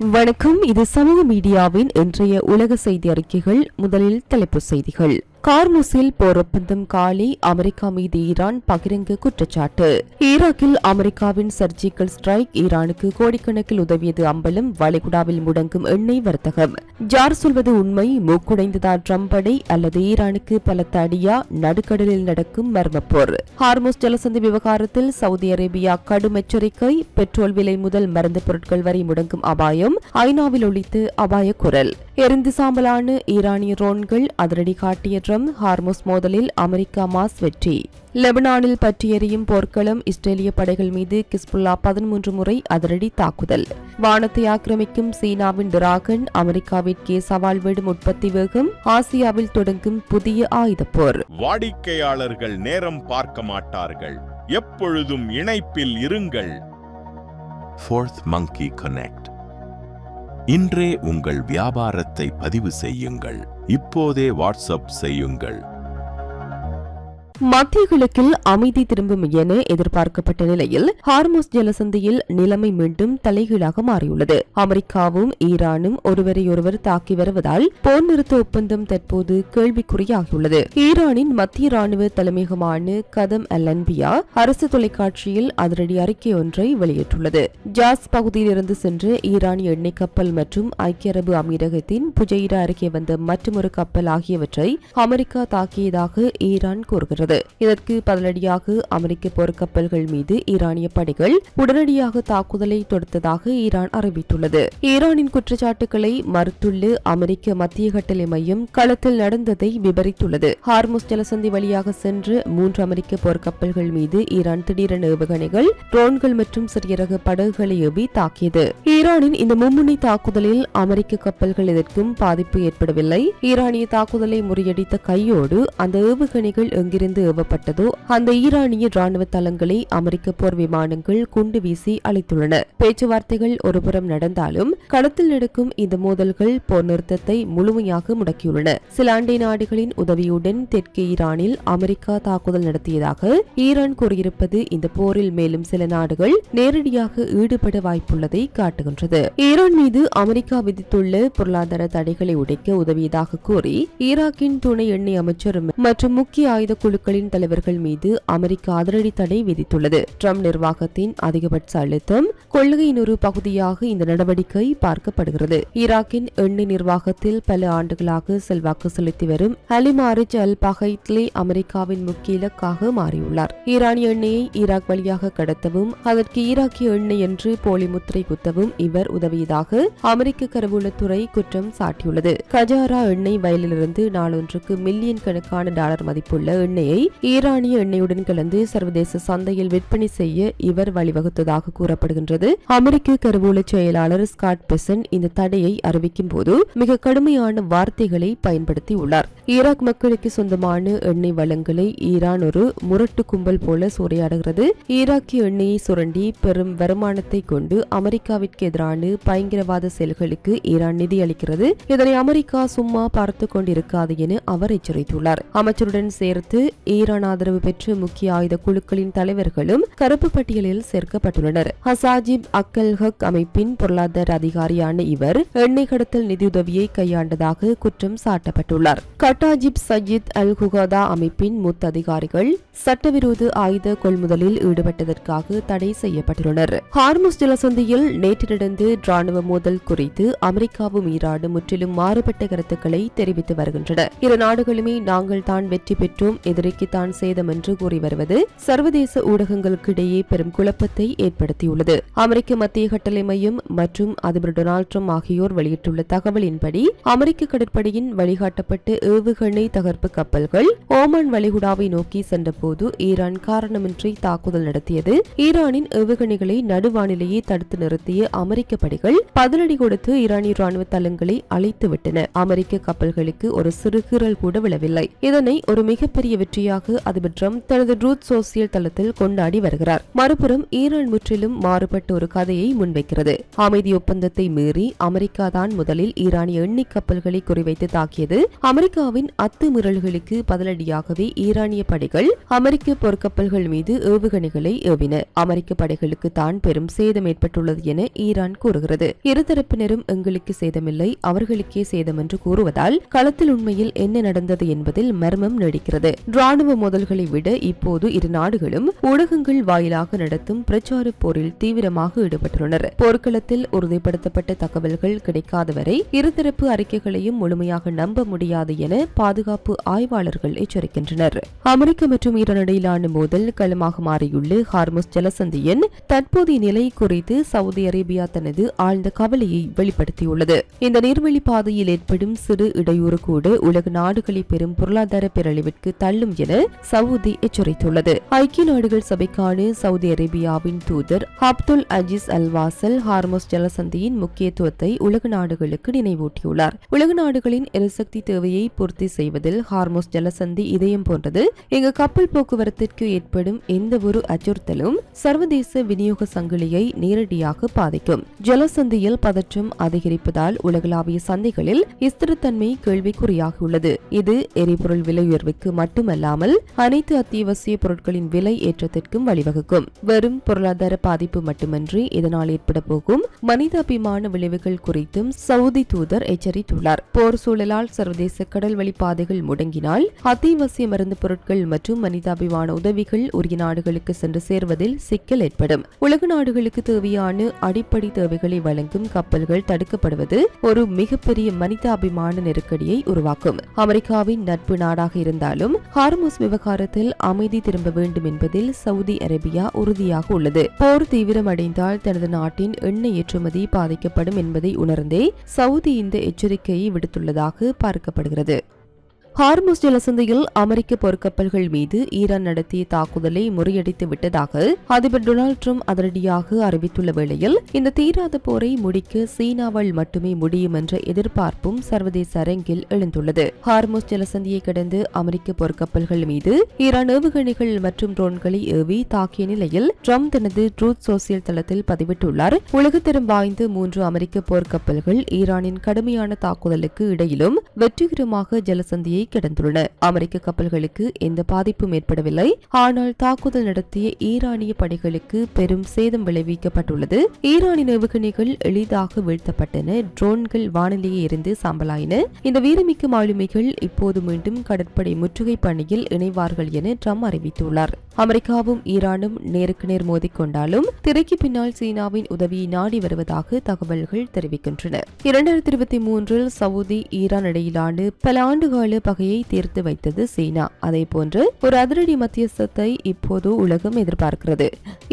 வணக்கம். இது சமூக மீடியாவின் இன்றைய உலக செய்தி அறிக்கைகள். முதலில் தலைப்புச் செய்திகள். கார்முஸில் போர் ஒப்பந்தம் காலி, அமெரிக்கா மீது ஈரான் பகிரங்க குற்றச்சாட்டு. ஈராக்கில் அமெரிக்காவின் சர்ஜிக்கல் ஸ்ட்ரைக், ஈரானுக்கு கோடிக்கணக்கில் உதவியது அம்பலம், வளைகுடாவில் முடங்கும் எண்ணெய் வர்த்தகம். யார் சொல்வது உண்மை? மூக்குடைந்ததா ட்ரம்ப் படை அல்லது ஈரானுக்கு பலத்த அடியா? நடுக்கடலில் நடக்கும் மர்மப்போர். ஹார்முஸ் ஜலசந்தி விவகாரத்தில் சவுதி அரேபியா கடும் எச்சரிக்கை. பெட்ரோல் விலை முதல் மருந்து பொருட்கள் வரை முடங்கும் அபாயம். ஐநாவில் ஒலித்து அபாய குரல். எரிந்து சாம்பலான ஈரானிய ட்ரோன்கள், அதிரடி காட்டிய ட்ரம்ப். ஹார்முஸ் மோதலில் அமெரிக்கா மாஸ் வெற்றி. லெபனானில் பற்றி எரியும் போர்க்களம், இஸ்ரேலிய படைகள் மீது கிஸ்புல்லா 13 முறை அதிரடி தாக்குதல். வானத்தை ஆக்கிரமிக்கும் சீனாவின் டிராகன், அமெரிக்காவிற்கே சவால் விடும் உற்பத்தி வேகம். ஆசியாவில் தொடங்கும் புதிய ஆயுதப்போர். வாடிக்கையாளர்கள் நேரம் பார்க்க மாட்டார்கள், எப்பொழுதும் இணைப்பில் இருங்கள். Fourth Monkey Connect. இன்றே உங்கள் வியாபாரத்தை பதிவு செய்யுங்கள். இப்போதே வாட்ஸ்அப் செய்யுங்கள். மத்திய கிழக்கில் அமைதி திரும்பும் என எதிர்பார்க்கப்பட்ட நிலையில் ஹார்முஸ் ஜலசந்தியில் நிலைமை மீண்டும் தலைகீழாக மாறியுள்ளது. அமெரிக்காவும் ஈரானும் ஒருவரையொருவர் தாக்கி வருவதால் போர் நிறுத்த ஒப்பந்தம் தற்போது கேள்விக்குறியாகியுள்ளது. ஈரானின் மத்திய ராணுவ தலைமையகமான கதம் அல் அன்பியா அரசு தொலைக்காட்சியில் அதிரடி அறிக்கை ஒன்றை வெளியிட்டுள்ளது. ஜாஸ் பகுதியிலிருந்து சென்று ஈரானிய எண்ணெய் கப்பல் மற்றும் ஐக்கிய அரபு அமீரகத்தின் புஜைரா அருகே வந்த மற்றொரு கப்பல் ஆகியவற்றை அமெரிக்கா தாக்கியதாக ஈரான் கூறுகிறது. இதற்கு பதிலடியாக அமெரிக்க போர்க்கப்பல்கள் மீது ஈரானிய படைகள் உடனடியாக தாக்குதலை தொடுத்ததாக ஈரான் அறிவித்துள்ளது. ஈரானின் குற்றச்சாட்டுகளை மறுத்துள்ள அமெரிக்க மத்திய கட்டளை மையம் களத்தில் நடந்ததை விவரித்துள்ளது. ஹார்முஸ் ஜலசந்தி வழியாக சென்று 3 அமெரிக்க போர்க்கப்பல்கள் மீது ஈரான் திடீரென ஏவுகணைகள், ட்ரோன்கள் மற்றும் சிறிய ரக படகுகளை ஏவி தாக்கியது. ஈரானின் இந்த மும்முனை தாக்குதலில் அமெரிக்க கப்பல்கள் எதற்கும் பாதிப்பு ஏற்படவில்லை. ஈரானிய தாக்குதலை முறியடித்த கையோடு அந்த ஏவுகணைகள் எங்கிருந்து ஏவப்பட்டதோ அந்த ஈரானிய ராணுவ தளங்களை அமெரிக்க போர் விமானங்கள் குண்டு வீசி அழித்துள்ளன. பேச்சுவார்த்தைகள் ஒருபுறம் நடந்தாலும் களத்தில் நடக்கும் இந்த மோதல்கள் போர் நிறுத்தத்தை முழுமையாக முடக்கியுள்ளன. சில அண்டை நாடுகளின் உதவியுடன் தெற்கு ஈரானில் அமெரிக்கா தாக்குதல் நடத்தியதாக ஈரான் கூறியிருப்பது இந்த போரில் மேலும் சில நாடுகள் நேரடியாக ஈடுபட வாய்ப்புள்ளதை காட்டுகின்றது. ஈரான் மீது அமெரிக்கா விதித்துள்ள பொருளாதார தடைகளை உடைக்க உதவியதாக கூறி ஈராக்கின் துணை எண்ணெய் அமைச்சர் மற்றும் முக்கிய ஆயுத குழுக்களின் தலைவர்கள் மீது அமெரிக்கா அதிரடி தடை விதித்துள்ளது. ட்ரம்ப் நிர்வாகத்தின் அதிகபட்ச அழுத்தம் கொள்கையின் ஒரு பகுதியாக இந்த நடவடிக்கை பார்க்கப்படுகிறது. ஈராக்கின் எண்ணெய் நிர்வாகத்தில் பல ஆண்டுகளாக செல்வாக்கு செலுத்தி வரும் அலிமாரிஜ் அல் பகைத்லி அமெரிக்காவின் முக்கிய இலக்காக மாறியுள்ளார். ஈரானிய எண்ணெயை ஈராக் வழியாக கடத்தவும் அதற்கு ஈராக்கிய எண்ணெய் என்று போலி முத்திரை குத்தவும் இவர் உதவியதாக அமெரிக்க கருவூலத்துறை குற்றம் சாட்டியுள்ளது. கஜாரா எண்ணெய் வயலிலிருந்து நாளொன்றுக்கு மில்லியன் கணக்கான டாலர் மதிப்புள்ள எண்ணெயை ஈரானிய எண்ணெயுடன் கலந்து சர்வதேச சந்தையில் விற்பனை செய்ய இவர் வழிவகுத்ததாக கூறப்படுகின்றது. அமெரிக்க கருவூல செயலாளர் ஸ்காட் பெசன் இந்த தடையை அறிவிக்கும் போது மிக கடுமையான வார்த்தைகளை பயன்படுத்தியுள்ளார். ஈராக் மக்களுக்கு சொந்தமான எண்ணெய் வளங்களை ஈரான் ஒரு முரட்டு கும்பல் போல சூறையாடுகிறது. ஈராக்கிய எண்ணெயை சுரண்டி பெரும் வருமானத்தை கொண்டு அமெரிக்காவிற்கு எதிரான பயங்கரவாத செயல்களுக்கு ஈரான் நிதி அளிக்கிறது. இதனை அமெரிக்கா சும்மா பார்த்துக் கொண்டிருக்காது என அவர் எச்சரித்துள்ளார். அமைச்சருடன் சேர்த்து ஈரான் ஆதரவு பெற்ற முக்கிய ஆயுத குழுக்களின் தலைவர்களும் கருப்பு பட்டியலில் சேர்க்கப்பட்டுள்ளனர். ஹசாஜிப் அக்கல் ஹக் அமைப்பின் பொருளாதார அதிகாரியான இவர் எண்ணெய் கடத்தல் நிதியுதவியை கையாண்டதாக குற்றம் சாட்டப்பட்டுள்ளார். கட்டாஜிப் சஜித் அல் குகாதா அமைப்பின் மூத்த அதிகாரிகள் சட்டவிரோத ஆயுத கொள்முதலில் ஈடுபட்டதற்காக தடை செய்யப்பட்டுள்ளனர். ஹார்முஸ் ஜலசந்தியில் நேற்று நடந்த ராணுவ மோதல் குறித்து அமெரிக்காவும் ஈரானும் முற்றிலும் மாறுபட்ட கருத்துக்களை தெரிவித்து வருகின்றன. இரு நாடுகளுமே நாங்கள் தான் வெற்றி பெற்றோம், எதிரிக்கு தான் சேதம் என்று கூறி வருவது சர்வதேச ஊடகங்களுக்கு இடையே பெரும் குழப்பத்தை ஏற்படுத்தியுள்ளது. அமெரிக்க மத்திய கட்டளை மையம் மற்றும் அதிபர் டொனால்ட் ட்ரம்ப் ஆகியோர் வெளியிட்டுள்ள தகவலின்படி அமெரிக்க கடற்படையின் வழிகாட்டப்பட்ட ஏவுகணை தகர்ப்பு கப்பல்கள் ஓமான் வளைகுடாவை நோக்கி சென்றபோது ஈரான் காரணமின்றி தாக்குதல் நடத்தியது. ஈரானின் ஏவுகணைகளை நடுவானிலேயே தடுத்து நிறுத்திய அமெரிக்க படைகள் பதிலடி கொடுத்து ஈரானிய ராணுவ தளங்களை அழித்துவிட்டன. அமெரிக்க கப்பல்களுக்கு ஒரு சிறுகீறல் கூட விழவில்லை. இதனை ஒரு மிகப்பெரிய வெற்றியாக அதிபர் ட்ரம்ப் தனது ட்ரூத் சோசியல் தளத்தில் கொண்டாடி வருகிறார். மறுபுறம் ஈரான் முற்றிலும் மாறுபட்ட ஒரு கதையை முன்வைக்கிறது. அமைதி ஒப்பந்தத்தை மீறி அமெரிக்கா தான் முதலில் ஈரானிய எண்ணெய் கப்பல்களை குறிவைத்து தாக்கியது. அமெரிக்காவை அமெரிக்காவின் அத்துமீறல்களுக்கு பதிலடியாகவே ஈரானிய படைகள் அமெரிக்க போர்க்கப்பல்கள் மீது ஏவுகணைகளை ஏவின. அமெரிக்க படைகளுக்கு தான் பெரும் சேதம் ஏற்பட்டுள்ளது என ஈரான் கூறுகிறது. இருதரப்பினரும் எங்களுக்கு சேதமில்லை, அவர்களுக்கே சேதம் என்று கூறுவதால் களத்தில் உண்மையில் என்ன நடந்தது என்பதில் மர்மம் நீடிக்கிறது. ராணுவ மோதல்களை விட இப்போது இரு நாடுகளும் ஊடகங்கள் வாயிலாக நடத்தும் பிரச்சார போரில் தீவிரமாக ஈடுபட்டுள்ளனர். போர்க்களத்தில் உறுதிப்படுத்தப்பட்ட தகவல்கள் கிடைக்காத வரை இருதரப்பு அறிக்கைகளையும் முழுமையாக நம்ப முடியாது என பாதுகாப்பு ஆய்வாளர்கள் எச்சரிக்கின்றனர். அமெரிக்க மற்றும் ஈரான் இடையிலான மோதல் களமாக மாறியுள்ள ஹார்முஸ் ஜலசந்தியின் தற்போதைய நிலை குறித்து சவுதி அரேபியா தனது ஆழ்ந்த கவலையை வெளிப்படுத்தியுள்ளது. இந்த நீர்வழி பாதையில் ஏற்படும் சிறு இடையூறு கூட உலக நாடுகளை பெரும் பொருளாதார பேரழிவிற்கு தள்ளும் என சவுதி எச்சரித்துள்ளது. ஐக்கிய நாடுகள் சபைக்கான சவுதி அரேபியாவின் தூதர் அப்துல் அஜீஸ் அல் வாசல் ஹார்முஸ் ஜலசந்தியின் முக்கியத்துவத்தை உலக நாடுகளுக்கு நினைவூட்டியுள்ளார். உலக நாடுகளின் எரிசக்தி தேவையை பூர்த்தி செய்வதில் ஹார்முஸ் ஜலசந்தி இதயம் போன்றது. இங்கு கப்பல் போக்குவரத்திற்கு ஏற்படும் எந்த ஒரு அச்சுறுத்தலும் சர்வதேச விநியோக சங்கிலியை நேரடியாக பாதிக்கும். ஜலசந்தியில் பதற்றம் அதிகரிப்பதால் உலகளாவிய சந்தைகளில் ஸ்திரத்தன்மை கேள்விக்குறியாகியுள்ளது. இது எரிபொருள் விலை உயர்வுக்கு மட்டுமல்லாமல் அனைத்து அத்தியாவசிய பொருட்களின் விலை ஏற்றத்திற்கும் வழிவகுக்கும். வெறும் பொருளாதார பாதிப்பு மட்டுமின்றி இதனால் ஏற்பட போகும் மனிதாபிமான விளைவுகள் குறித்தும் சவுதி தூதர் எச்சரித்துள்ளார். போர் சூழலால் சர்வதேச கடல்வழி பாதைகள் முடங்கினால் அத்தியாவசிய மருந்து பொருட்கள் மற்றும் மனிதாபிமான உதவிகள் உரிய நாடுகளுக்கு சென்று சேர்வதில் சிக்கல் ஏற்படும். உலக நாடுகளுக்கு தேவையான அடிப்படை தேவைகளை வழங்கும் கப்பல்கள் தடுக்கப்படுவது ஒரு மிகப்பெரிய மனிதாபிமான நெருக்கடியை உருவாக்கும். அமெரிக்காவின் நட்பு நாடாக இருந்தாலும் ஹார்முஸ் விவகாரத்தில் அமைதி திரும்ப வேண்டும் என்பதில் சவுதி அரேபியா உறுதியாக உள்ளது. போர் தீவிரமடைந்தால் தனது நாட்டின் எண்ணெய் ஏற்றுமதி பாதிக்கப்படும் என்பதை உணர்ந்தே சவுதி இந்த எச்சரிக்கையை விடுத்துள்ளதாக பார்க்கப்படுகிறது. ஹார்முஸ் ஜலசந்தியில் அமெரிக்க போர்க்கப்பல்கள் மீது ஈரான் நடத்திய தாக்குதலை முறியடித்து விட்டதாக அதிபர் டொனால்டு டிரம்ப் அதிரடியாக அறிவித்துள்ள வேளையில் இந்த தீராத போரை முடிக்க சீனாவால் மட்டுமே முடியும் என்ற எதிர்பார்ப்பும் சர்வதேச அரங்கில் எழுந்துள்ளது. ஹார்முஸ் ஜலசந்தியை கடந்து அமெரிக்க போர்க்கப்பல்கள் மீது ஈரான் ஏவுகணைகள் மற்றும் ட்ரோன்களை ஏவி தாக்கிய நிலையில் டிரம்ப் தனது ட்ரூத் சோசியல் தளத்தில் பதிவிட்டுள்ளார். உலகத்தரம் வாய்ந்த 3 அமெரிக்க போர்க்கப்பல்கள் ஈரானின் கடுமையான தாக்குதலுக்கு இடையிலும் வெற்றிகரமாக ஜலசந்தியை கிடந்துள்ளன. அமெரிக்க கப்பல்களுக்கு எந்த பாதிப்பும் ஏற்படவில்லை. ஆனால் தாக்குதல் நடத்திய ஈரானிய படைகளுக்கு பெரும் சேதம் விளைவிக்கப்பட்டுள்ளது. ஈரானின் ஏவுகணைகள் எளிதாக வீழ்த்தப்பட்டன. ட்ரோன்கள் வானிலையே இருந்து சாம்பலாயின. இந்த வீரமிக்க மாலுமிகள் இப்போது மீண்டும் கடற்படை முற்றுகை பணியில் இணைவார்கள் என ட்ரம்ப் அறிவித்துள்ளார். அமெரிக்காவும் ஈரானும் நேருக்கு நேர் மோதிக்கொண்டாலும் திரைக்கு பின்னால் சீனாவின் உதவியை நாடி வருவதாக தகவல்கள் தெரிவிக்கின்றன. 2023 சவுதி ஈரான் இடையிலான பல ஆண்டுகால பகையை தீர்த்து வைத்தது சீனா. அதேபோன்று ஒரு அதிரடி மத்தியஸ்தத்தை இப்போது உலகம் எதிர்பார்க்கிறது.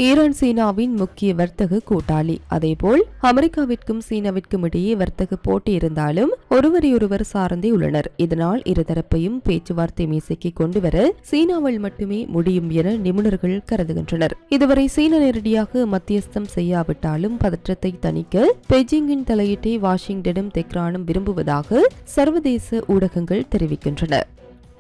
ஈரான் சீனாவின் முக்கிய வர்த்தக கூட்டாளி. அதேபோல் அமெரிக்காவிற்கும் சீனாவிற்கும் இடையே வர்த்தக போட்டி இருந்தாலும் ஒருவரையொருவர் சார்ந்தே உள்ளனர். இதனால் இருதரப்பையும் பேச்சுவார்த்தை மேசைக்கு கொண்டுவர சீனாவால் மட்டுமே முடியும் என நிபுணர்கள் கருதுகின்றனர். இதுவரை சீனா நேரடியாக மத்தியஸ்தம் செய்யாவிட்டாலும் பதற்றத்தை தணிக்க பெய்ஜிங்கின் தலையீட்டை வாஷிங்டனும் தெஹ்ரானும் விரும்புவதாக சர்வதேச ஊடகங்கள் தெரிவிக்கின்றன.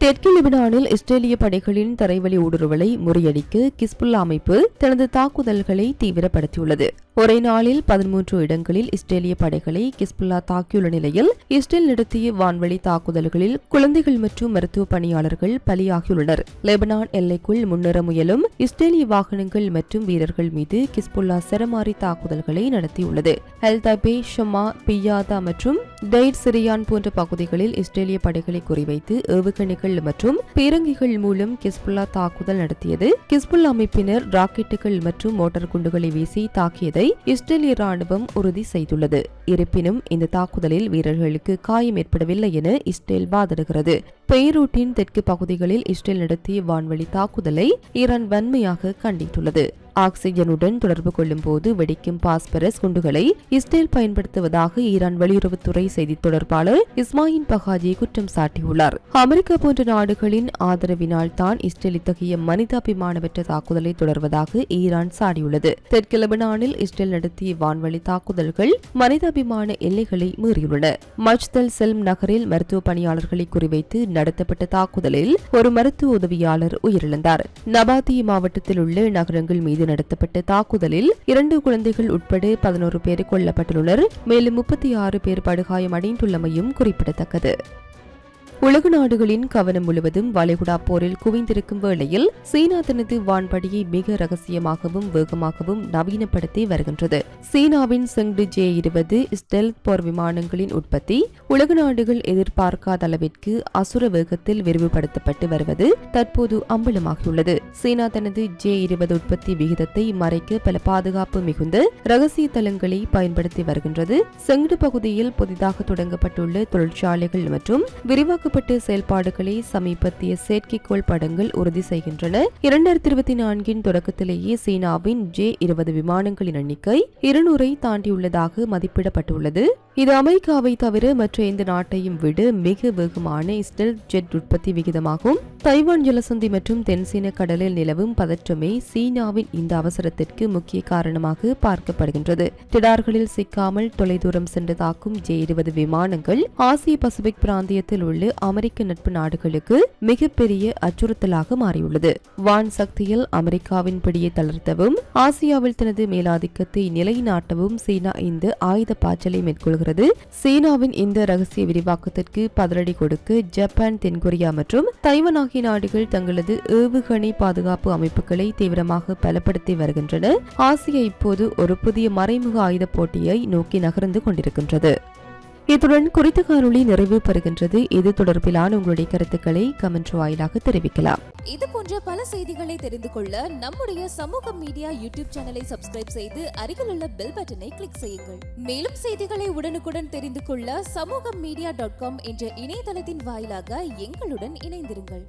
தெற்கு லெபனானில் இஸ்ரேலிய படைகளின் தரைவழி ஊடுருவலை முறியடிக்க கிஸ்புல்லா அமைப்பு தனது தாக்குதல்களை தீவிரப்படுத்தியுள்ளது. ஒரே நாளில் 13 இடங்களில் இஸ்ரேலிய படைகளை கிஸ்புல்லா தாக்கியுள்ள நிலையில் இஸ்ரேல் நடத்திய வான்வழி தாக்குதல்களில் குழந்தைகள் மற்றும் மருத்துவ பணியாளர்கள் பலியாகியுள்ளனர். லெபனான் எல்லைக்குள் முன்னேற முயலும் இஸ்ரேலிய வாகனங்கள் மற்றும் வீரர்கள் மீது கிஸ்புல்லா சரமாரி தாக்குதல்களை நடத்தியுள்ளது. அல் தபே, ஷமா, பியாதா மற்றும் டைட் சிரியான் போன்ற பகுதிகளில் இஸ்ரேலிய படைகளை குறிவைத்து ஏவுகணைகள் மற்றும் பீரங்கிகள் மூலம் கிஸ்புல்லா தாக்குதல் நடத்தியது. கிஸ்புல்லா அமைப்பினர் ராக்கெட்டுகள் மற்றும் மோட்டார் குண்டுகளை வீசி தாக்கியதை இஸ்ரேலிய ராணுவம் உறுதி செய்துள்ளது. இருப்பினும் இந்த தாக்குதலில் வீரர்களுக்கு காயம் ஏற்படவில்லை என இஸ்ரேல் வாதிடுகிறது. பெய்ரூட்டின் தெற்கு பகுதிகளில் இஸ்ரேல் நடத்திய வான்வழி தாக்குதலை ஈரான் வன்மையாக கண்டித்துள்ளது. ஆக்சிஜனுடன் தொடர்பு கொள்ளும் போது வெடிக்கும் பாஸ்பரஸ் குண்டுகளை இஸ்ரேல் பயன்படுத்துவதாக ஈரான் வெளியுறவுத்துறை செய்தி தொடர்பாளர் இஸ்மாயில் பகாஜி குற்றம் சாட்டியுள்ளார். அமெரிக்கா போன்ற நாடுகளின் ஆதரவினால் தான் இஸ்ரேல் இத்தகைய மனிதாபிமானமற்ற தாக்குதலை தொடர்வதாக ஈரான் சாடியுள்ளது. தெற்கு லெபனானில் இஸ்ரேல் நடத்திய வான்வழி தாக்குதல்கள் மனிதாபிமான எல்லைகளை மீறியுள்ளன. மஜ்தல் செல்ம் நகரில் மருத்துவ பணியாளர்களை குறிவைத்து நடத்தப்பட்ட தாக்குதலில் ஒரு மருத்துவ உதவியாளர் உயிரிழந்தார். நபாத்தி மாவட்டத்தில் உள்ள நகரங்கள் மீது நடத்தப்பட்ட தாக்குதலில் 2 குழந்தைகள் உட்பட 11 பேர் கொல்லப்பட்டுள்ளனர். மேலும் 36 பேர் படுகாயமடைந்துள்ளமையும் குறிப்பிடத்தக்கது. உலக நாடுகளின் கவனம் முழுவதும் வளைகுடா போரில் குவிந்திருக்கும் வேளையில் சீனா தனது வான்படியை மிக ரகசியமாகவும் வேகமாகவும் நவீனப்படுத்தி வருகின்றது. சீனாவின் செங்டு J-20 ஸ்டெல்த் போர் விமானங்களின் உற்பத்தி உலக நாடுகள் எதிர்பார்க்காத அளவிற்கு அசுர வேகத்தில் விரிவுபடுத்தப்பட்டு வருவது தற்போது அம்பலமாகியுள்ளது. சீனா தனது J-20 உற்பத்தி விகிதத்தை மறைக்க பல பாதுகாப்பு மிகுந்த ரகசிய தளங்களை பயன்படுத்தி வருகின்றது. செங்டு பகுதியில் புதிதாக தொடங்கப்பட்டுள்ள தொழிற்சாலைகள் மற்றும் விரிவாக்கப்பட்ட செயல்பாடுகளை சமீபத்திய செயற்கைக்கோள் படங்கள் உறுதி செய்கின்றன. 2024 தொடக்கத்திலேயே சீனாவின் J-20 விமானங்களின் எண்ணிக்கை 200 தாண்டியுள்ளதாக மதிப்பிடப்பட்டுள்ளது. இது அமெரிக்காவை தவிர மற்ற எந்த நாட்டையும் விட மிக வேகமான ஸ்டெல்த் ஜெட் உற்பத்தி விகிதமாகும். தைவான் ஜலசந்தி மற்றும் தென்சீன கடலில் நிலவும் பதற்றமே சீனாவின் இந்த அவசரத்திற்கு முக்கிய காரணமாக பார்க்கப்படுகின்றது. திடார்களில் சிக்காமல் தொலைதூரம் சென்று தாக்கும் J-20 விமானங்கள் ஆசிய பசிபிக் பிராந்தியத்தில் உள்ள அமெரிக்க நட்பு நாடுகளுக்கு மிகப்பெரிய அச்சுறுத்தலாக மாறியுள்ளது. வான் சக்தியில் அமெரிக்காவின் பிடியை தளர்த்தவும் ஆசியாவில் தனது மேலாதிக்கத்தை நிலைநாட்டவும் சீனா இந்த ஆயுத பாய்ச்சலை மேற்கொள்கிறது. சீனாவின் இந்த ரகசிய விரிவாக்கத்திற்கு பதிலடி கொடுக்க ஜப்பான், தென்கொரியா மற்றும் தைவான் ஆகிய நாடுகள் தங்களது ஏவுகணை பாதுகாப்பு அமைப்புகளை தீவிரமாக பலப்படுத்தி வருகின்றன. ஆசியா இப்போது ஒரு புதிய மறைமுக ஆயுத போட்டியை நோக்கி நகர்ந்து கொண்டிருக்கின்றது. இத்துடன் குறித்த காணொளி நிறைவு பெறுகின்றது. இது தொடர்பிலான உங்களுடைய கருத்துக்களை கமெண்ட் வாயிலாக தெரிவிக்கலாம். இது போன்ற பல செய்திகளை தெரிந்து கொள்ள நம்முடைய சமூக மீடியா யூடியூப் சேனலை சப்ஸ்கிரைப் செய்து அருகில் உள்ள பெல் பட்டனை கிளிக் செய்யுங்கள். மேலும் செய்திகளை உடனுக்குடன் தெரிந்து கொள்ள சமூகமீடியா.com என்ற இணையதளத்தின் வாயிலாக எங்களுடன் இணைந்திருங்கள்.